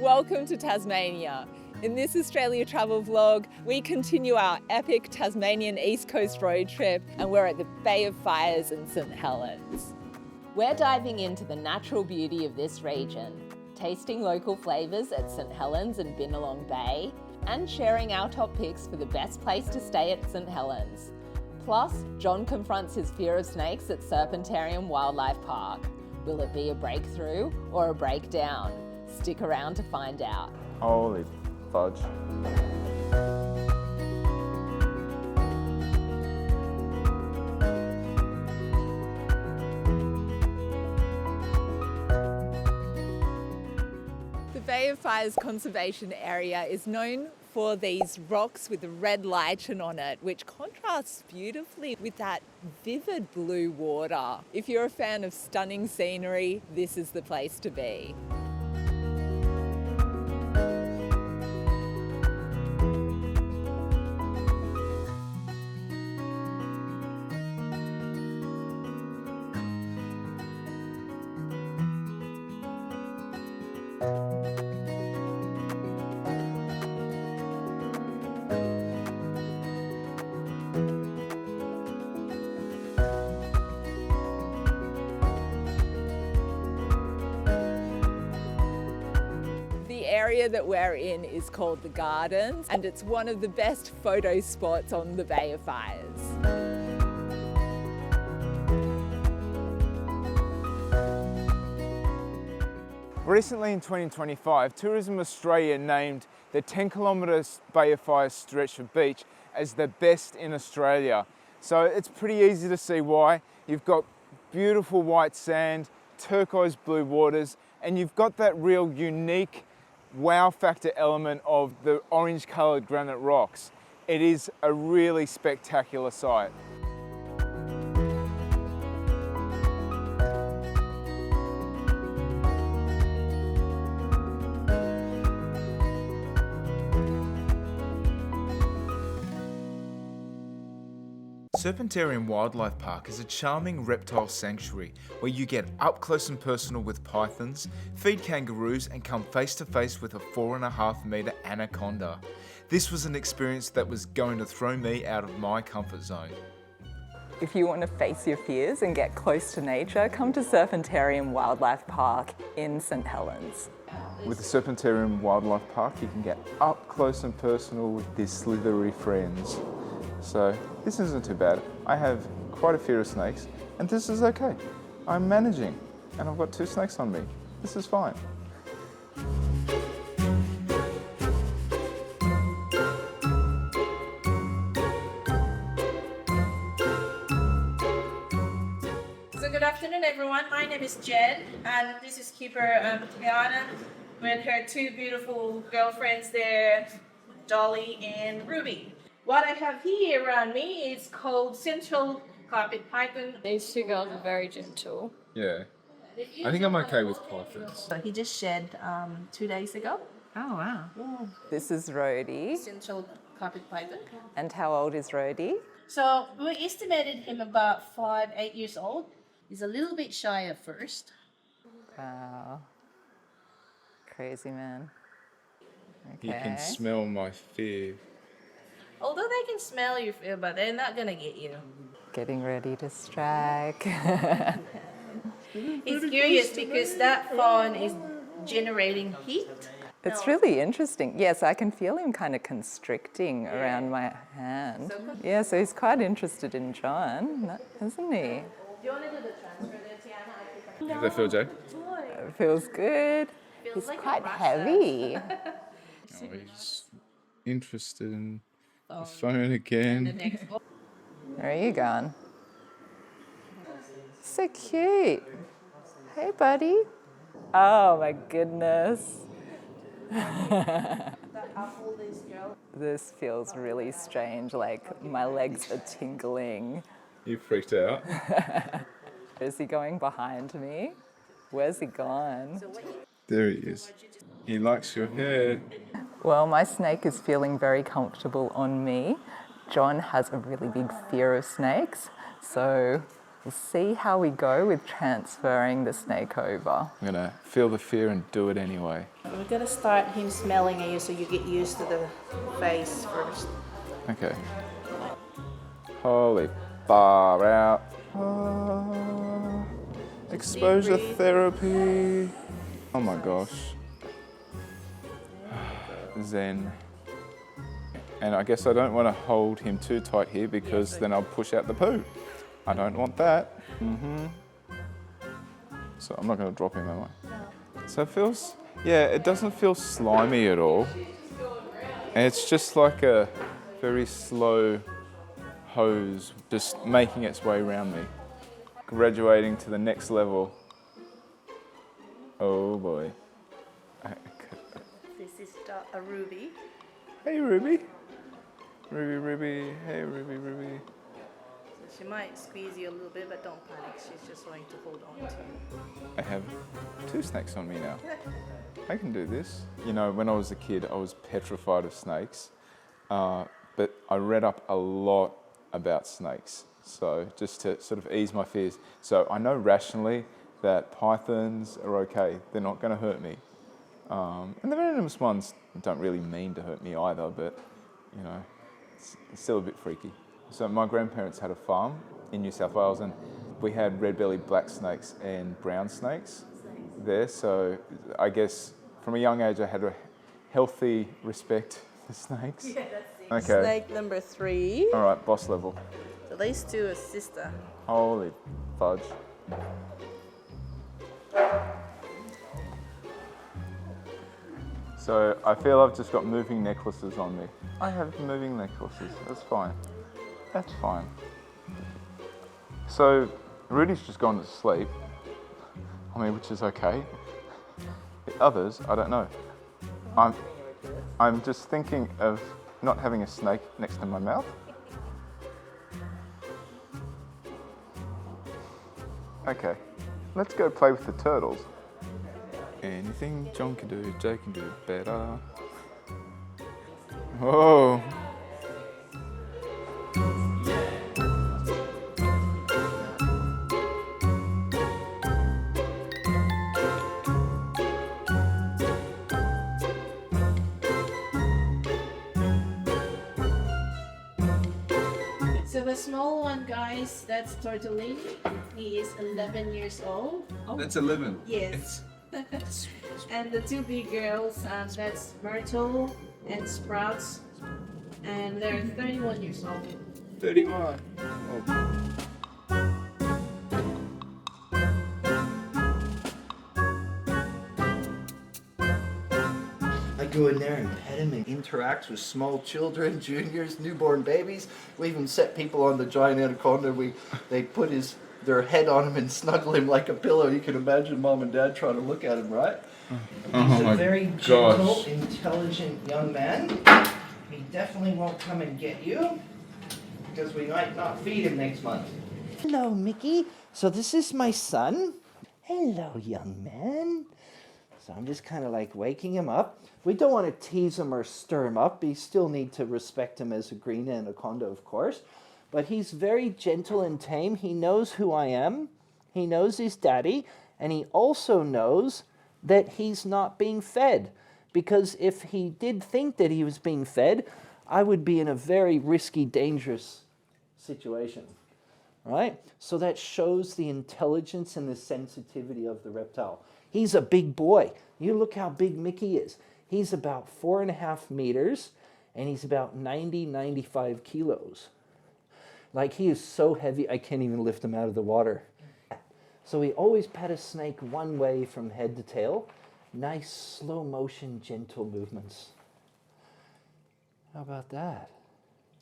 Welcome to Tasmania. In this Australia travel vlog, we continue our epic Tasmanian East Coast road trip and we're at the Bay of Fires in St Helens. We're diving into the natural beauty of this region, tasting local flavours at St Helens and Binalong Bay, and sharing our top picks for the best place to stay at St Helens. Plus, John confronts his fear of snakes at Serpentarium Wildlife Park. Will it be a breakthrough or a breakdown? Stick around to find out. Holy fudge. The Bay of Fires Conservation Area is known for these rocks with a red lichen on it, which contrasts beautifully with that vivid blue water. If you're a fan of stunning scenery, this is the place to be. The area that we're in is called the Gardens, and it's one of the best photo spots on the Bay of Fires. Recently in 2025, Tourism Australia named the 10-kilometre Bay of Fires stretch of beach as the best in Australia. So it's pretty easy to see why. You've got beautiful white sand, turquoise blue waters, and you've got that real unique wow factor element of the orange coloured granite rocks. It is a really spectacular sight. Serpentarium Wildlife Park is a charming reptile sanctuary where you get up close and personal with pythons, feed kangaroos and come face to face with a 4.5 metre anaconda. This was an experience that was going to throw me out of my comfort zone. If you want to face your fears and get close to nature, come to Serpentarium Wildlife Park in St Helens. With the Serpentarium Wildlife Park, you can get up close and personal with these slithery friends. So this isn't too bad. I have quite a fear of snakes, and this is okay. I'm managing, and I've got 2 snakes on me. This is fine. So good afternoon, everyone. My name is Jen, and this is keeper Tiana with her 2 beautiful girlfriends there, Dolly and Ruby. What I have here around me is called central carpet python. These 2 girls are very gentle. Yeah. I think I'm okay with pythons. So he just shed 2 days ago. Oh, wow. This is Rhodey. Central carpet python. And how old is Rhodey? So we estimated him about 5-8 years old. He's a little bit shy at first. Wow. Crazy man. Okay. You can smell my fear. Although they can smell you, but they're not gonna get you. Getting ready to strike. He's curious because that fawn is generating heat. It's really interesting. Yes, I can feel him kind of constricting around my hand. Yeah, so he's quite interested in John, isn't he? Do you want to do the transfer there, Tiana? Does that feel, Jay? It feels good. He's like a quite process. heavy. Oh, he's interested in the phone again. Where are you going? So cute. Hey, buddy. Oh my goodness. This feels really strange, like my legs are tingling. You freaked out. Is he going behind me? Where's he gone? There he is. He likes your hair. Well, my snake is feeling very comfortable on me. John has a really big fear of snakes, so we'll see how we go with transferring the snake over. I'm gonna feel the fear and do it anyway. We're gonna start him smelling at you so you get used to the face first. Okay. Holy far out. Ah, exposure breathe. therapy. Oh my gosh. Zen. And I guess I don't want to hold him too tight here because then I'll push out the poo. I don't want that. So I'm not going to drop him, am I? So it feels, yeah, it doesn't feel slimy at all. And it's just like a very slow hose just making its way around me. Graduating to the next level. Oh boy. This is a Ruby. Hey Ruby. Ruby. Hey Ruby. So she might squeeze you a little bit, but don't panic. She's just going to hold on to you. I have 2 snakes on me now. I can do this. You know, when I was a kid, I was petrified of snakes, but I read up a lot about snakes, so just to sort of ease my fears. So I know rationally that pythons are okay. They're not going to hurt me. And the venomous ones don't really mean to hurt me either, but, you know, it's still a bit freaky. So my grandparents had a farm in New South Wales, and we had red-bellied black snakes and brown snakes there. So I guess from a young age I had a healthy respect for snakes. Yeah, that's it. Okay. Snake number 3. All right, boss level. So these two are sister. Holy fudge. So I feel I've just got moving necklaces on me. I have moving necklaces, that's fine. That's fine. So Rudy's just gone to sleep, I mean, which is okay. The others, I don't know. I'm just thinking of not having a snake next to my mouth. Okay, let's go play with the turtles. Anything John can do, Jay can do better. Whoa. So the small one, guys, that's Tortellini. He is 11 years old. That's 11. Yes. And the 2 big girls, that's Myrtle and Sprouts, and they're 31 years old. 31. I go in there and pet him and interacts with small children, juniors, newborn babies. We even set people on the giant anaconda. They put their head on him and snuggle him like a pillow. You can imagine mom and dad trying to look at him, right? He's a very gentle, intelligent young man. He definitely won't come and get you because we might not feed him next month. Hello, Mickey. So this is my son. Hello, young man. So I'm just kind of like waking him up. We don't want to tease him or stir him up. We still need to respect him as a green anaconda, of course. But he's very gentle and tame. He knows who I am. He knows his daddy. And he also knows that he's not being fed. Because if he did think that he was being fed, I would be in a very risky, dangerous situation. Right? So that shows the intelligence and the sensitivity of the reptile. He's a big boy. You look how big Mickey is. He's about 4.5 meters, and he's about 95 kilos. Like, he is so heavy, I can't even lift him out of the water. So we always pet a snake one way from head to tail. Nice, slow motion, gentle movements. How about that?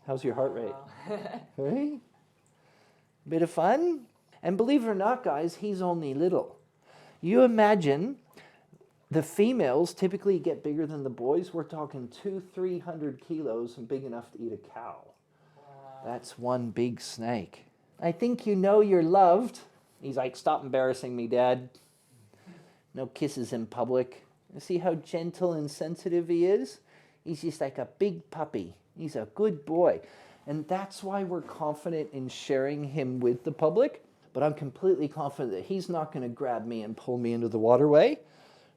How's your heart rate? Hey? Bit of fun? And believe it or not, guys, he's only little. You imagine the females typically get bigger than the boys. We're talking 200-300 kilos and big enough to eat a cow. That's one big snake. I think you know you're loved. He's like, stop embarrassing me, Dad. No kisses in public. You see how gentle and sensitive he is? He's just like a big puppy. He's a good boy. And that's why we're confident in sharing him with the public. But I'm completely confident that he's not going to grab me and pull me into the waterway.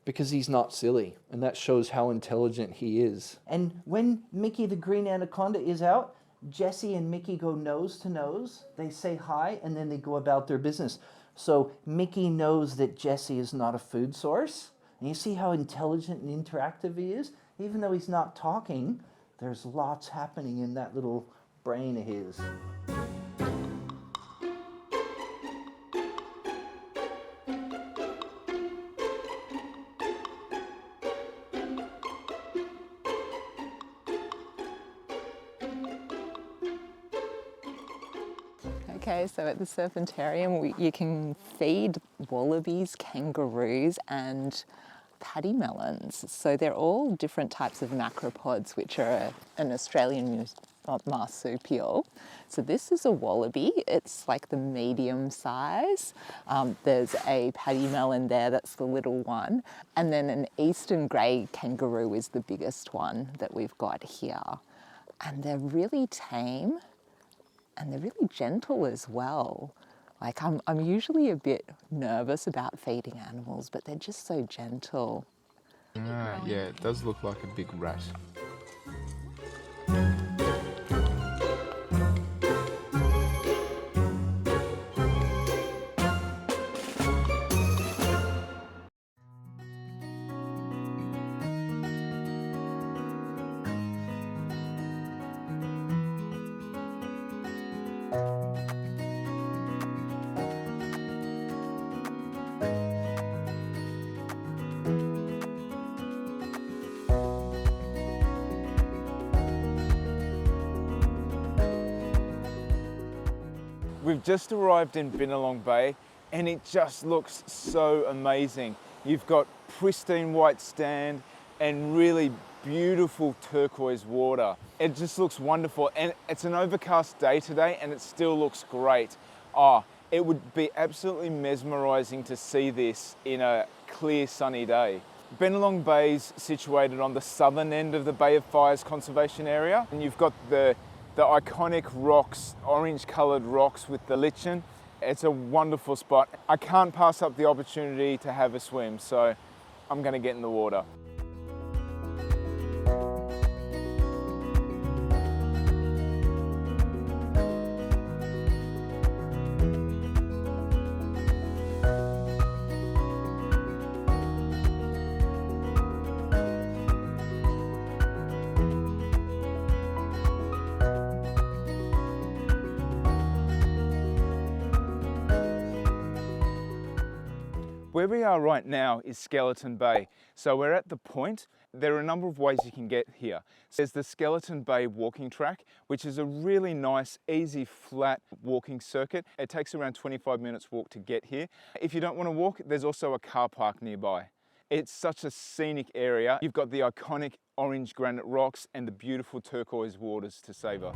because he's not silly, and that shows how intelligent he is. And when Mickey the green anaconda is out, Jessie and Mickey go nose to nose. They say hi, and then they go about their business. So Mickey knows that Jessie is not a food source. And you see how intelligent and interactive he is? Even though he's not talking, there's lots happening in that little brain of his. Okay, so at the Serpentarium, you can feed wallabies, kangaroos, and pademelons. So they're all different types of macropods, which are an Australian marsupial. So this is a wallaby. It's like the medium size. There's a pademelon there, that's the little one. And then an eastern grey kangaroo is the biggest one that we've got here. And they're really tame. And they're really gentle as well. Like I'm usually a bit nervous about feeding animals, but they're just so gentle. Ah, yeah, it does look like a big rat. We've just arrived in Binalong Bay and it just looks so amazing. You've got pristine white sand and really beautiful turquoise water. It just looks wonderful, and it's an overcast day today and it still looks great. It would be absolutely mesmerizing to see this in a clear sunny day. Binalong Bay's situated on the southern end of the Bay of Fires conservation area, and you've got the iconic rocks, orange coloured rocks with the lichen. It's a wonderful spot. I can't pass up the opportunity to have a swim, so I'm going to get in the water. Where we are right now is Skeleton Bay. So we're at the point. There are a number of ways you can get here. There's the Skeleton Bay walking track, which is a really nice, easy, flat walking circuit. It takes around 25 minutes walk to get here. If you don't want to walk, there's also a car park nearby. It's such a scenic area. You've got the iconic orange granite rocks and the beautiful turquoise waters to savour.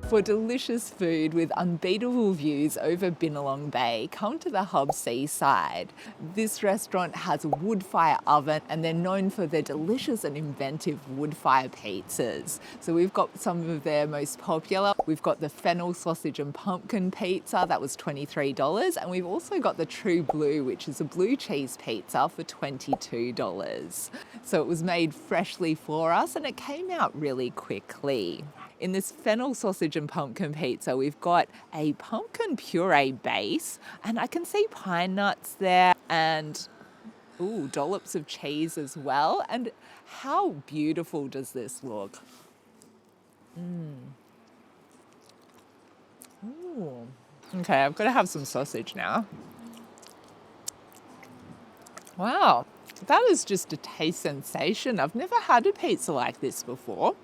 For delicious food with unbeatable views over Binalong Bay, come to the Hub Seaside. This restaurant has a wood fire oven and they're known for their delicious and inventive wood fire pizzas. So we've got some of their most popular. We've got the fennel sausage and pumpkin pizza, that was $23. And we've also got the True Blue, which is a blue cheese pizza for $22. So it was made freshly for us and it came out really quickly. In this fennel sausage and pumpkin pizza, we've got a pumpkin puree base, and I can see pine nuts there and dollops of cheese as well. And how beautiful does this look? Okay, I've got to have some sausage now. Wow, that is just a taste sensation. I've never had a pizza like this before.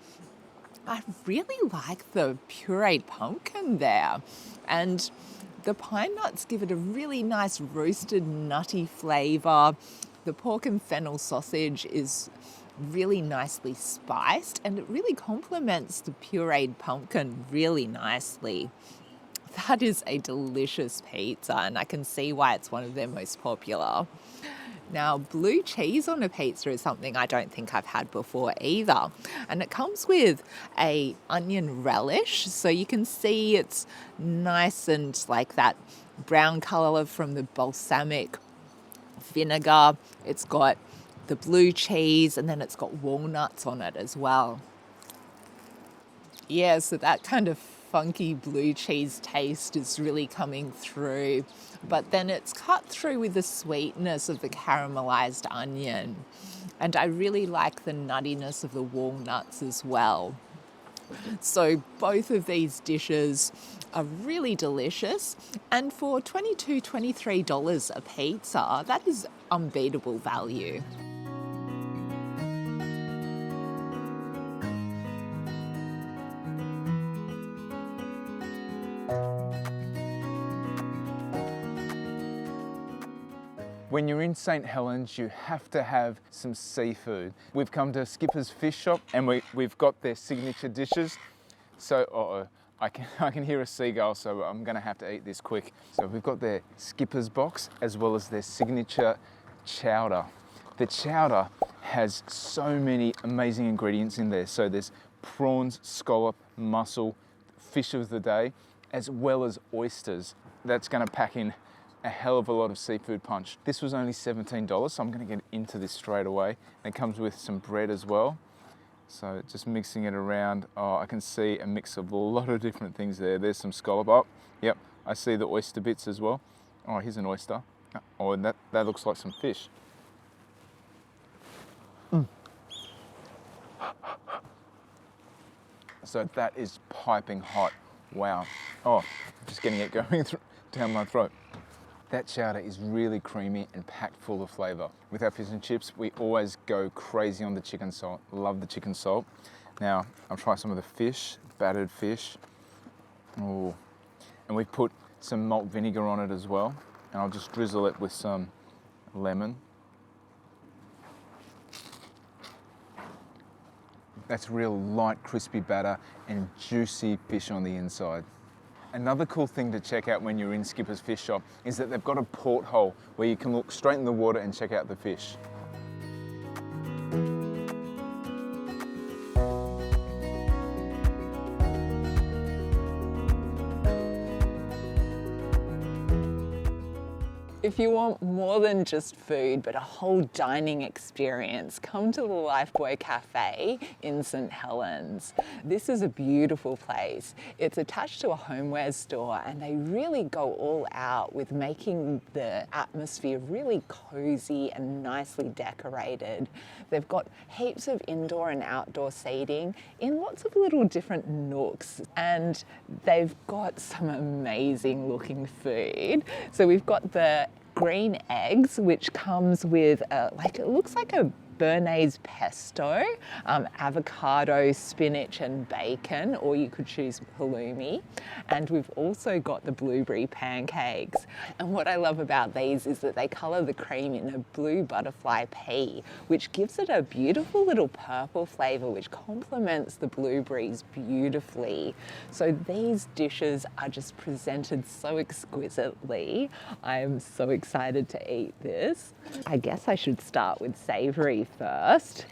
I really like the pureed pumpkin there, and the pine nuts give it a really nice roasted nutty flavour. The pork and fennel sausage is really nicely spiced, and it really complements the pureed pumpkin really nicely. That is a delicious pizza, and I can see why it's one of their most popular. Now, blue cheese on a pizza is something I don't think I've had before either. And it comes with a onion relish, so you can see it's nice and like that brown colour from the balsamic vinegar. It's got the blue cheese, and then it's got walnuts on it as well. Yeah, so that kind of funky blue cheese taste is really coming through, but then it's cut through with the sweetness of the caramelized onion. And I really like the nuttiness of the walnuts as well. So both of these dishes are really delicious, and for $22, $23 a pizza, that is unbeatable value. When you're in St Helens, you have to have some seafood. We've come to Skipper's Fish Shop, and we've got their signature dishes. So, I can hear a seagull, so I'm gonna have to eat this quick. So we've got their Skipper's box as well as their signature chowder. The chowder has so many amazing ingredients in there. So there's prawns, scallop, mussel, fish of the day, as well as oysters. That's gonna pack in a hell of a lot of seafood punch. This was only $17, so I'm gonna get into this straight away. And it comes with some bread as well. So just mixing it around. Oh, I can see a mix of a lot of different things there. There's some scallop. Oh, yep, I see the oyster bits as well. Oh, here's an oyster. Oh, and that looks like some fish. So that is piping hot. Wow. Oh, just getting it going down my throat. That chowder is really creamy and packed full of flavour. With our fish and chips, we always go crazy on the chicken salt. Love the chicken salt. Now, I'll try some of the fish, battered fish. Oh, and we've put some malt vinegar on it as well. And I'll just drizzle it with some lemon. That's real light, crispy batter and juicy fish on the inside. Another cool thing to check out when you're in Skipper's Fish Shop is that they've got a porthole where you can look straight in the water and check out the fish. If you want more than just food, but a whole dining experience, come to the Lifebuoy Cafe in St Helens. This is a beautiful place. It's attached to a homewares store, and they really go all out with making the atmosphere really cozy and nicely decorated. They've got heaps of indoor and outdoor seating in lots of little different nooks, and they've got some amazing looking food. So we've got the green eggs, which comes with it looks like a Béarnaise pesto, avocado, spinach and bacon, or you could choose halloumi. And we've also got the blueberry pancakes. And what I love about these is that they colour the cream in a blue butterfly pea, which gives it a beautiful little purple flavour which complements the blueberries beautifully. So these dishes are just presented so exquisitely. I'm so excited to eat this. I guess I should start with savoury first.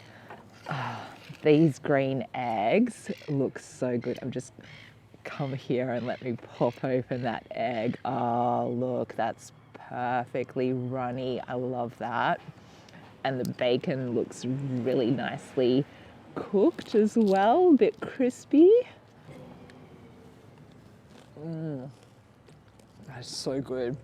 These green eggs look so good. I'm just come here and let me pop open that egg. Oh, look, that's perfectly runny. I love that. And the bacon looks really nicely cooked as well, a bit crispy. That's so good.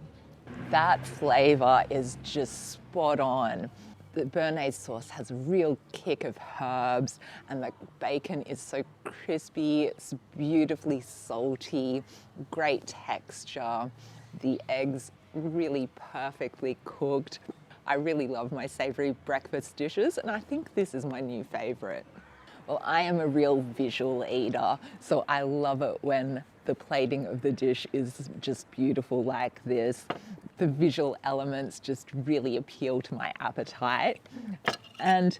That flavour is just spot on. The Béarnaise sauce has a real kick of herbs, and the bacon is so crispy, it's beautifully salty, great texture. The eggs really perfectly cooked. I really love my savoury breakfast dishes, and I think this is my new favourite. Well, I am a real visual eater, so I love it when the plating of the dish is just beautiful like this. The visual elements just really appeal to my appetite. And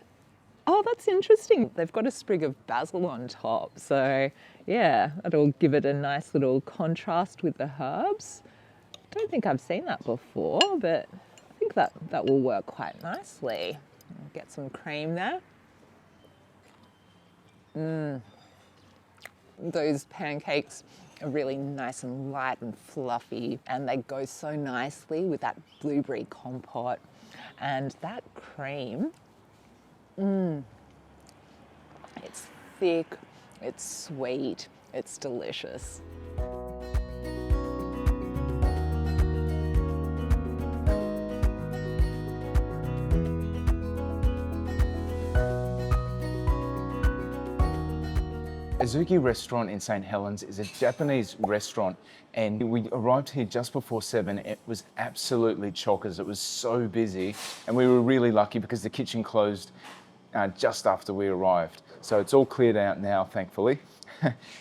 Oh, that's interesting. They've got a sprig of basil on top. So yeah, it'll give it a nice little contrast with the herbs. Don't think I've seen that before, but I think that will work quite nicely. Get some cream there. Those pancakes are really nice and light and fluffy, and they go so nicely with that blueberry compote and that cream. It's thick, it's sweet, it's delicious. Azuki Restaurant in St Helens is a Japanese restaurant, and we arrived here just before 7. It was absolutely chockers. It was so busy, and we were really lucky because the kitchen closed just after we arrived. So it's all cleared out now, thankfully.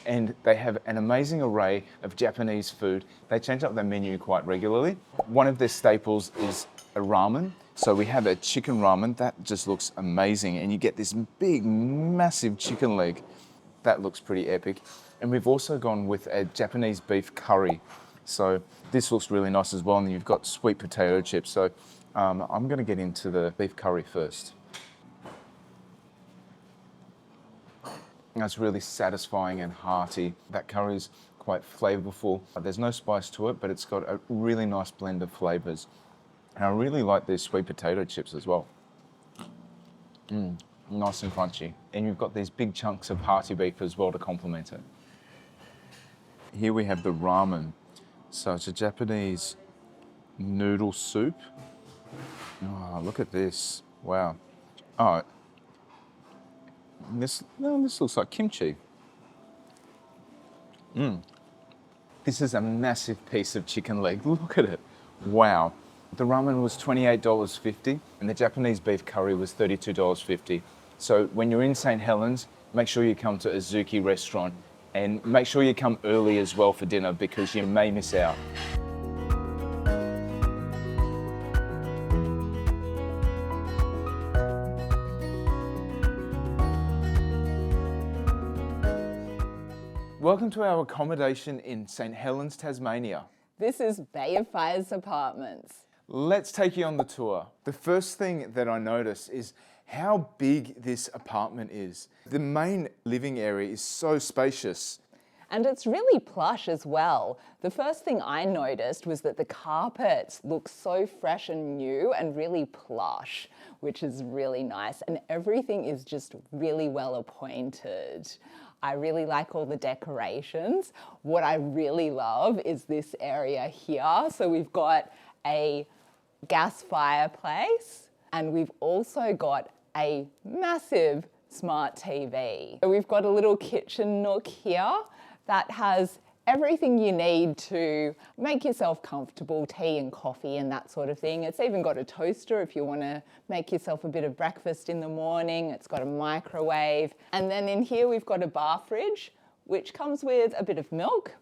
And they have an amazing array of Japanese food. They change up their menu quite regularly. One of their staples is a ramen. So we have a chicken ramen that just looks amazing, and you get this big, massive chicken leg. That looks pretty epic. And we've also gone with a Japanese beef curry. So this looks really nice as well. And you've got sweet potato chips. So I'm going to get into the beef curry first. That's really satisfying and hearty. That curry is quite flavorful. There's no spice to it, but it's got a really nice blend of flavors. And I really like these sweet potato chips as well. Nice and crunchy. And you've got these big chunks of hearty beef as well to complement it. Here we have the ramen. So it's a Japanese noodle soup. Oh, look at this. Wow. Oh, this looks like kimchi. This is a massive piece of chicken leg. Look at it. Wow. The ramen was $28.50 and the Japanese beef curry was $32.50. So when you're in St Helens, make sure you come to Azuki Restaurant and make sure you come early as well for dinner because you may miss out. Welcome to our accommodation in St Helens, Tasmania. This is Bay of Fires Apartments. Let's take you on the tour. The first thing that I notice is how big this apartment is. The main living area is so spacious. And it's really plush as well. The first thing I noticed was that the carpets look so fresh and new and really plush, which is really nice. And everything is just really well appointed. I really like all the decorations. What I really love is this area here. So we've got a gas fireplace and we've also got a massive smart TV. So we've got a little kitchen nook here that has everything you need to make yourself comfortable, tea and coffee and that sort of thing. It's even got a toaster if you want to make yourself a bit of breakfast in the morning. It's got a microwave. And then in here we've got a bar fridge, which comes with a bit of milk.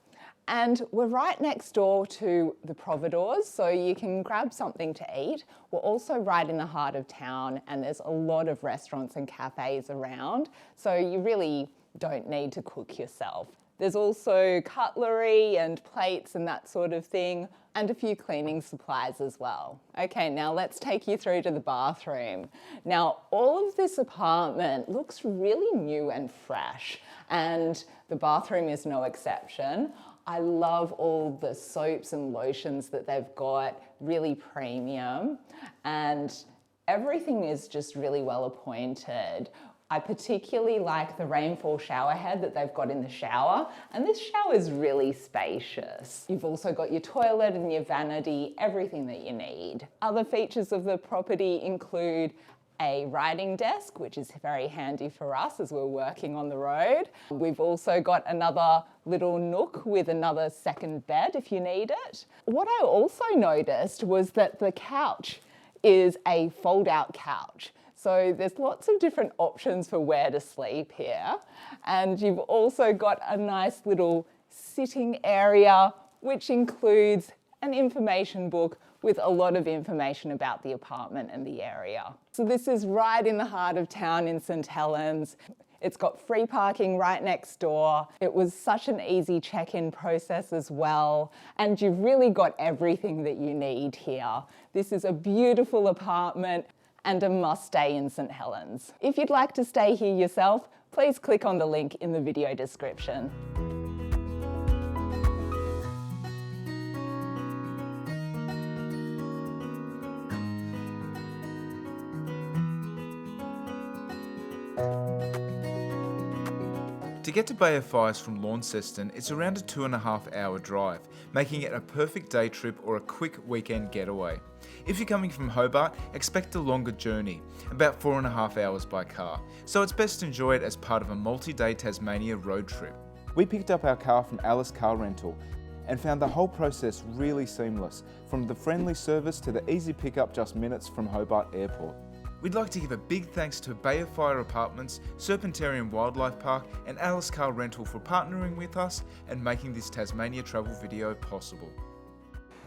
And we're right next door to the Providores, so you can grab something to eat. We're also right in the heart of town, and there's a lot of restaurants and cafes around, so you really don't need to cook yourself. There's also cutlery and plates and that sort of thing, and a few cleaning supplies as well. Okay, now let's take you through to the bathroom. Now, all of this apartment looks really new and fresh, and the bathroom is no exception. I love all the soaps and lotions that they've got, really premium, and everything is just really well appointed. I particularly like the rainfall shower head that they've got in the shower, and this shower is really spacious. You've also got your toilet and your vanity, everything that you need. Other features of the property include a writing desk, which is very handy for us as we're working on the road. We've also got another little nook with another second bed if you need it. What I also noticed was that the couch is a fold-out couch. So there's lots of different options for where to sleep here. And you've also got a nice little sitting area, which includes an information book with a lot of information about the apartment and the area. So this is right in the heart of town in St Helens. It's got free parking right next door. It was such an easy check-in process as well. And you've really got everything that you need here. This is a beautiful apartment and a must-stay in St Helens. If you'd like to stay here yourself, please click on the link in the video description. To get to Bay of Fires from Launceston, it's around a 2.5 hour drive, making it a perfect day trip or a quick weekend getaway. If you're coming from Hobart, expect a longer journey, about 4.5 hours by car, so it's best to enjoy it as part of a multi-day Tasmania road trip. We picked up our car from Alice Car Rental and found the whole process really seamless, from the friendly service to the easy pickup just minutes from Hobart Airport. We'd like to give a big thanks to Bay of Fire Apartments, Serpentarium Wildlife Park and Alice Car Rental for partnering with us and making this Tasmania travel video possible.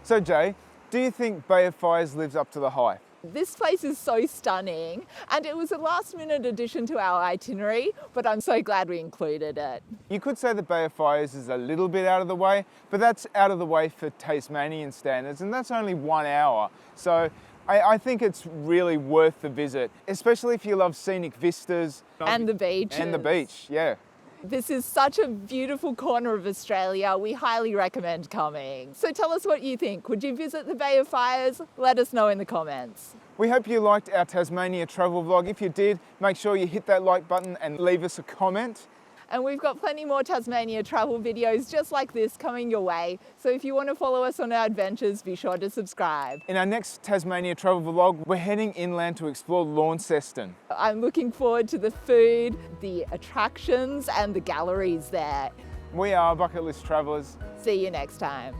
So Jay, do you think Bay of Fires lives up to the hype? This place is so stunning, and it was a last-minute addition to our itinerary, but I'm so glad we included it. You could say the Bay of Fires is a little bit out of the way, but that's out of the way for Tasmanian standards, and that's only 1 hour. So I think it's really worth the visit, especially if you love scenic vistas. And the beach. And the beach, yeah. This is such a beautiful corner of Australia. We highly recommend coming. So tell us what you think. Would you visit the Bay of Fires? Let us know in the comments. We hope you liked our Tasmania travel vlog. If you did, make sure you hit that like button and leave us a comment. And we've got plenty more Tasmania travel videos just like this coming your way. So if you want to follow us on our adventures, be sure to subscribe. In our next Tasmania travel vlog, we're heading inland to explore Launceston. I'm looking forward to the food, the attractions and the galleries there. We are Bucket List Travellers. See you next time.